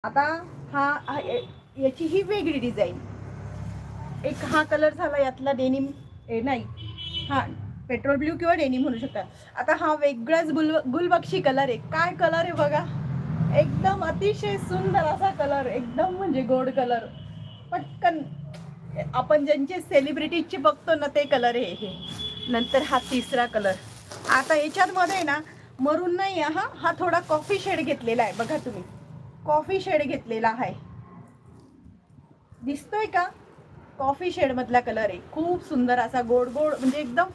आता याची ही वेगळी डिझाईन, एक हा कलर झाला यातला डेनिम, नाही हा पेट्रोल ब्ल्यू किंवा डेनिम म्हणू शकता. आता हा वेगळाच गुलबक्षी कलर आहे. काय कलर आहे बघा, एकदम अतिशय सुंदर असा कलर, एकदम म्हणजे गोड कलर. पटकन आपण ज्यांचे सेलिब्रिटीजचे बघतो ना ते कलर आहे हे. नंतर हा तिसरा कलर. आता याच्यामध्ये ना मरून नाही, हा थोडा कॉफी शेड घेतलेला आहे बघा तुम्ही, कॉफी शेड घेतलेला आहे, दिसतोय का? कॉफी शेड मधला कलर आहे, खूप सुंदर असा गोड गोड, म्हणजे एकदम,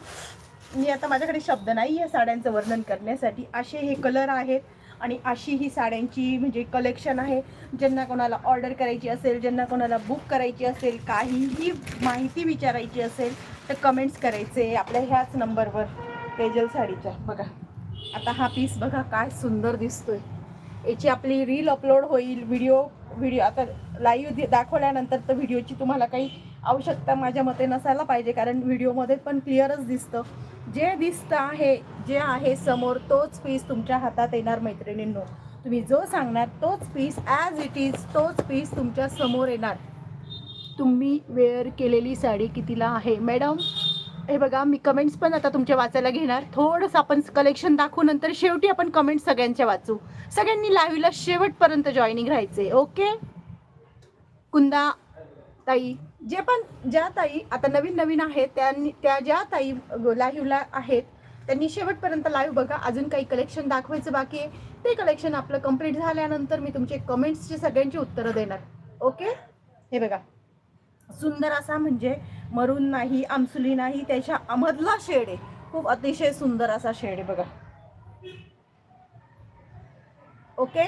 मी आता माझ्याकडे शब्द नाही आहे साड्यांचं वर्णन करण्यासाठी. असे हे कलर आहेत आणि अशी ही साड्यांची म्हणजे कलेक्शन आहे. ज्यांना कोणाला ऑर्डर करायची असेल, ज्यांना कोणाला बुक करायची असेल, काहीही माहिती विचारायची असेल तर कमेंट्स करायचे आपल्या ह्याच नंबरवर, तेजल साडीच्या. बघा आता हा पीस बघा काय सुंदर दिसतोय. याची आपली रील अपलोड होईल, व्हिडिओ आता लाईव्ह दाखवल्यानंतर तर व्हिडिओची तुम्हाला काही आवश्यकता माझ्या मते नसायला पाहिजे, कारण व्हिडिओमध्ये पण क्लिअरच दिसतं. जे दिसतं आहे, जे आहे समोर तोच पीस तुमच्या हातात येणार मैत्रिणींनो. तुम्ही जो सांगणार तोच पीस ॲज इट इज, तोच पीस तुमच्या समोर येणार. तुम्ही वेअर केलेली साडी कितीला आहे मॅडम? हे बघा मी कमेंट्स पण आता तुमच्या वाचायला घेणार. थोडंसं आपण कलेक्शन दाखवू, नंतर शेवटी आपण कमेंट्स सगळ्यांच्या वाचू. सगळ्यांनी लाईव्हला शेवटपर्यंत जॉईनिंग राहायचे, ओके? कुंदा ताई, ज्या ताई आता नवीन आहेत त्या ज्या ताई लाईव्हला आहेत त्यांनी शेवटपर्यंत लाईव्ह बघा. अजून काही कलेक्शन दाखवायचं बाकी आहे, ते कलेक्शन आपलं कंप्लीट झाल्यानंतर मी तुमचे कमेंट्सचे सगळ्यांची उत्तरं देणार, ओके? हे बघा सुंदर असा, म्हणजे मरून नाही, आमसुली नाही, त्याच्या अमधला शेड आहे. खूप अतिशय सुंदर असा शेड आहे बघा, ओके?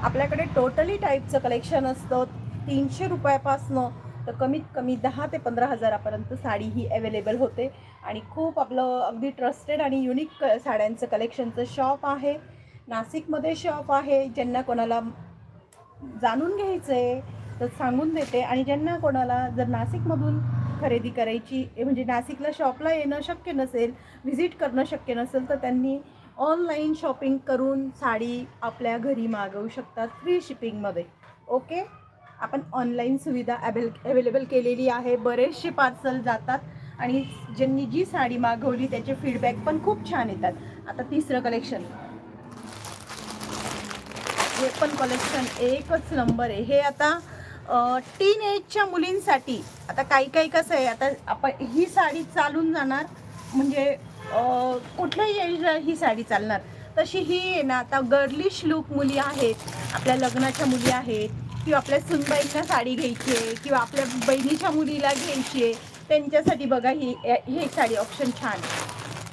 आपल्याकडे टोटली टाईपचं कलेक्शन असतं. 300 रुपयापासनं तर कमीत कमी 10 ते 15 हजारापर्यंत साडी ही अवेलेबल होते. आणि खूप आपलं अगदी ट्रस्टेड आणि युनिक साड्यांचं कलेक्शनचं शॉप आहे. नाशिकमध्ये शॉप आहे. ज्यांना कोणाला जाणून घ्यायचं आहे तर सांगून देते, आणि ज्यांना कोणाला जर नाशिकमधून खरेदी करायची म्हणजे नाशिकला शॉपला येणं शक्य नसेल, व्हिजिट करणं शक्य नसेल, तर त्यांनी ऑनलाईन शॉपिंग करून साडी आपल्या घरी मागवू शकतात फ्री शिपिंगमध्ये, ओके? आपण ऑनलाईन सुविधा अवेलेबल केलेली आहे. बरेचसे पार्सल जातात आणि ज्यांनी जी साडी मागवली त्याचे फीडबॅक पण खूप छान येतात. आता तिसरं कलेक्शन, हे पण कलेक्शन एकच नंबर आहे. हे आता टीन एजच्या मुलींसाठी. आता काही कसं आहे, आता आपण ही साडी चालून जाणार, म्हणजे कुठल्याही एजला ही साडी चालणार, तशी ही आहे ना. आता गर्लिश लुक मुली आहेत, आपल्या लग्नाच्या मुली आहेत, किंवा आपल्या सुनबाईंना साडी घ्यायची आहे, किंवा आपल्या बहिणीच्या मुलीला घ्यायची आहे, त्यांच्यासाठी बघा ही साडी ऑप्शन छान,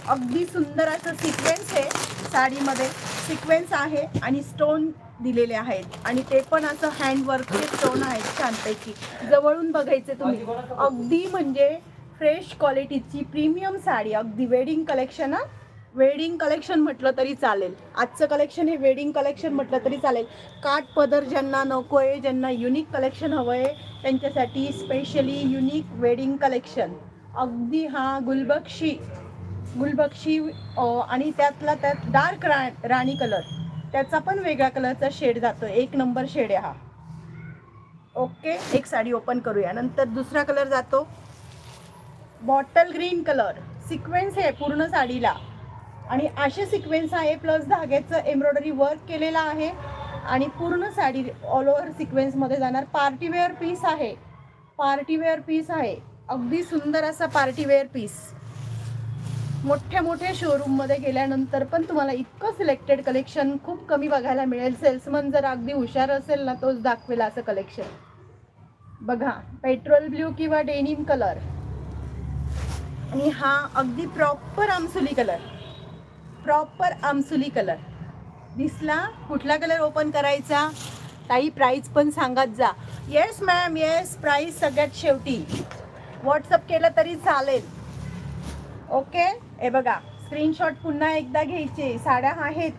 अगदी सुंदर असं सिक्वेन्स आहे साडीमध्ये, सिक्वेन्स आहे आणि स्टोन दिलेले आहेत, आणि ते पण असं हँडवर्कचे स्टोन आहेत छानपैकी. जवळून बघायचे तुम्ही, अगदी म्हणजे फ्रेश क्वालिटीची प्रीमियम साडी, अगदी वेडिंग कलेक्शन. वेडिंग कलेक्शन म्हटलं तरी चालेल, आजचं कलेक्शन हे वेडिंग कलेक्शन म्हटलं तरी चालेल. काठ पदर ज्यांना नको आहे, ज्यांना युनिक कलेक्शन हवं आहे, त्यांच्यासाठी स्पेशली युनिक वेडिंग कलेक्शन. अगदी हा गुलबक्षी आणि त्यातला त्यात डार्क राणी कलर, त्याचा पण वेगळा कलरचा शेड जातो, एक नंबर शेड आहे हा, ओके? एक साडी ओपन करूया. नंतर दुसरा कलर जातो बॉटल ग्रीन कलर, सिक्वेन्स आहे पूर्ण साडीला, आणि असे सिक्वेन्स आहे प्लस धाग्याचं एम्ब्रॉयडरी वर्क केलेला आहे, आणि पूर्ण साडी ऑल ओव्हर सिक्वेन्समध्ये जाणार. पार्टीवेअर पीस आहे, पार्टीवेअर पीस आहे, अगदी सुंदर असा पार्टीवेअर पीस. मोठ्या शोरूममध्ये गेल्यानंतर पण तुम्हाला इतकं सिलेक्टेड कलेक्शन खूप कमी बघायला मिळेल. सेल्समन जर अगदी हुशार असेल ना, तोच दाखवेल असं कलेक्शन. बघा पेट्रोल ब्ल्यू किंवा डेनिम कलर, आणि हा अगदी प्रॉपर आमसुली कलर, प्रॉपर आमसुली कलर दिसला. कुठला कलर ओपन करायचा ताई? प्राईस पण सांगत जा. येस मॅम, येस, प्राईस सगळ्यात शेवटी व्हॉट्सअप केलं तरी चालेल, ओके? हे बघा स्क्रीनशॉट पुन्हा एकदा घ्यायचे. साड्या आहेत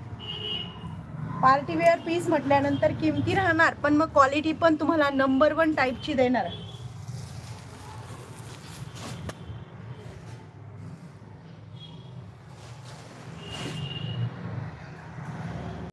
पार्टीवेअर पीस म्हटल्यानंतर किमती राहणार, पण मग क्वालिटी पण तुम्हाला नंबर 1 टाईपची देणार.